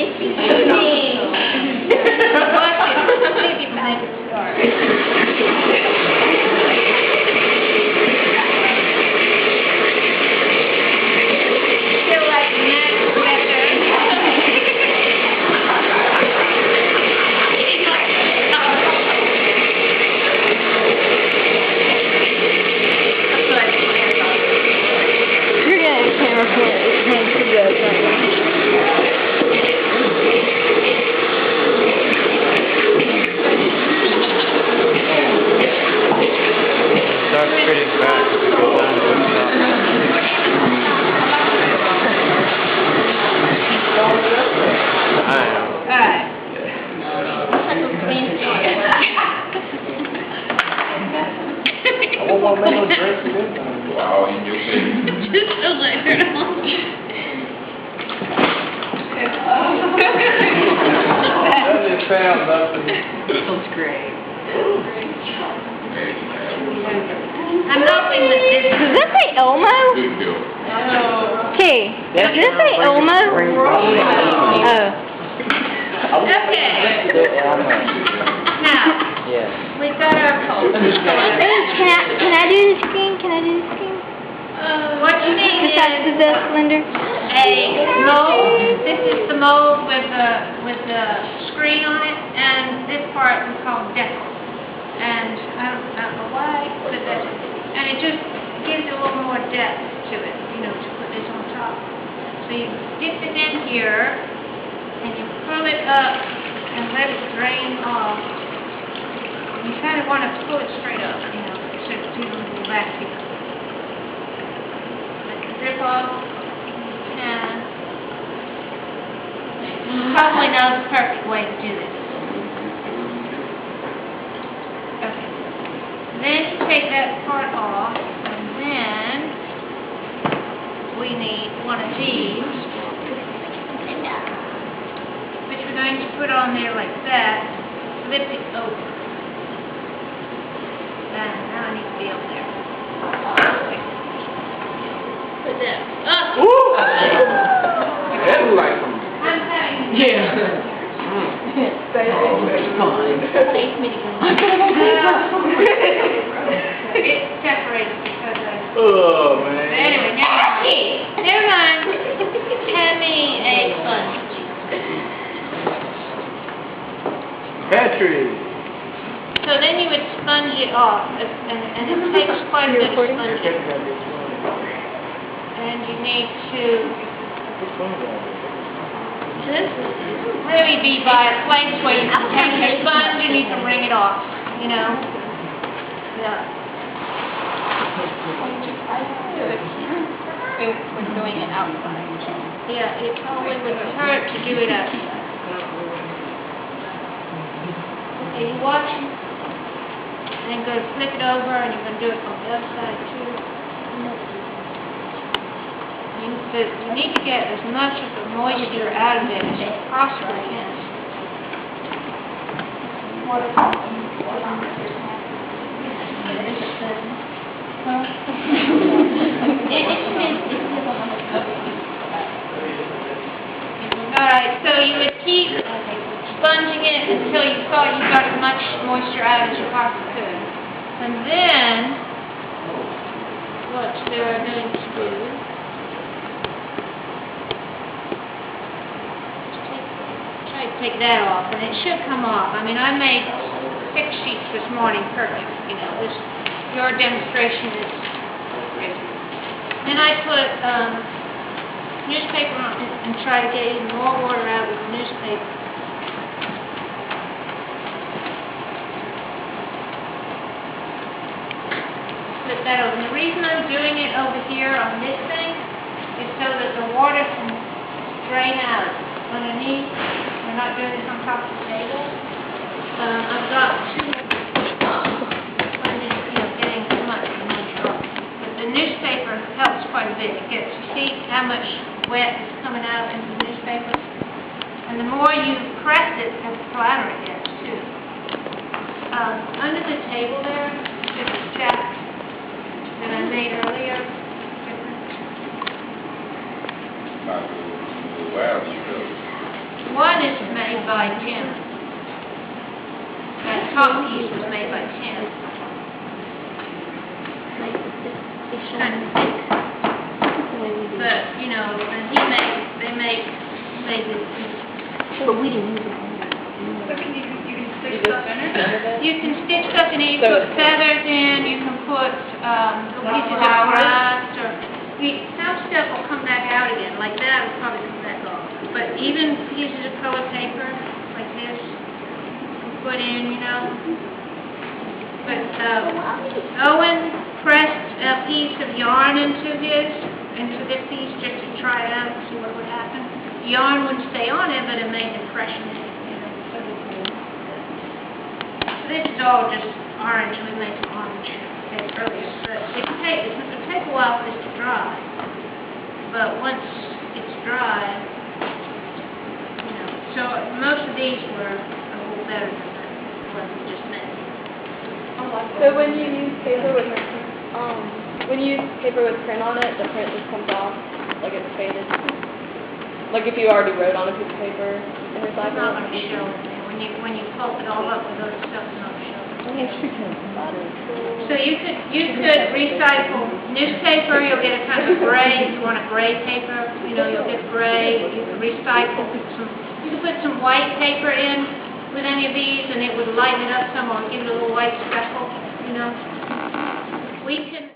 It's me. Watch it. Maybe make it start. Feel like next better. You're getting camera hands to this right now. Start spitting back as it goes down to the top. I know. Alright. I won't make no drink for this time. Wow, in your face. Just a little. That just sounds nothing. That's great. I'm hoping that this Does this say Elmo? Good deal. Hey, does this say Elmo? Oh. Okay. Now, we've got our poll. Can I do the screen? Can I do the screen? What you need Besides is the Slender? a mold. This is the mold with the screen on it, and this part we call decal. And I don't know why, but that's it. And it just gives it a little more depth to it, you know, to put this on top. So you dip it in here, and you pull it up and let it drain off. You kind of want to pull it straight up, you know, so you don't go back here. Let the drip off. And you probably know the perfect way to do this. Okay. Then you take that part off, and then we need one of these, which we're going to put on there like that, flip it over. Now I need to be up there. Okay. Put that up. That look like some... I'm having... Yeah. It separated because I... Oh, man. Anyway, never mind. Hand me a sponge. Patrick. So then you would sponge it off, and it takes quite a bit of sponging. And you need to just really be by a place where you can take your sponge and you can wring it off, you know? Yeah. We're doing it outside. Yeah, it probably wouldn't hurt to do it outside. Okay, you watch, and then go flip it over, and you're going to do it on the other side too. You need to get as much of the moisture out of it as you possibly can. Alright, so you would keep sponging it until you thought you got as much moisture out as you possibly could. And then, what they are going to do, try to take that off, and it should come off. I mean, I made 6 sheets this morning perfect, you know, your demonstration is great. Then I put newspaper on it and try to get even more water out of the newspaper. Flip that over. And the reason I'm doing it over here on this thing is so that the water can drain out underneath. We're not doing this on top of the table. I've got getting too much off. But the newspaper helps quite a bit. It gets, you see how much wet is coming out into the newspaper? And the more you press it, the flatter it gets, too. Under the table there, there's a jack that I made earlier. Not the wow, you know. One is made by Tim. That top piece was made by Tim. Kind of thick. But, you know, and they make this. But we didn't use it. You can stitch stuff in it, you put feathers in, you can put pieces of grass, or some stuff will come back out again, like that will probably come back off. But even pieces of colored paper, like this, you can put in, you know. But Owen pressed a piece of yarn into this piece, just to try it out and see what would happen. The yarn wouldn't stay on it, but it made an impression in it, you know. This is all just orange, we made some orange earlier, but it'll take a while for this to dry. But once it's dry, you know, so most of these were a little better than the ones we just made. So when you use paper with print on it, the print just comes off, like it's faded. Like if you already wrote on a piece of paper in It's not recycle. going to show it there. When you pulp it all up with other stuff, it's not going to show it. So you could recycle newspaper, you'll get a kind of gray, if you want a gray paper, you know, you'll get gray. You can recycle you can put some white paper in with any of these and it would lighten it up some or give it a little white speckle, you know. We can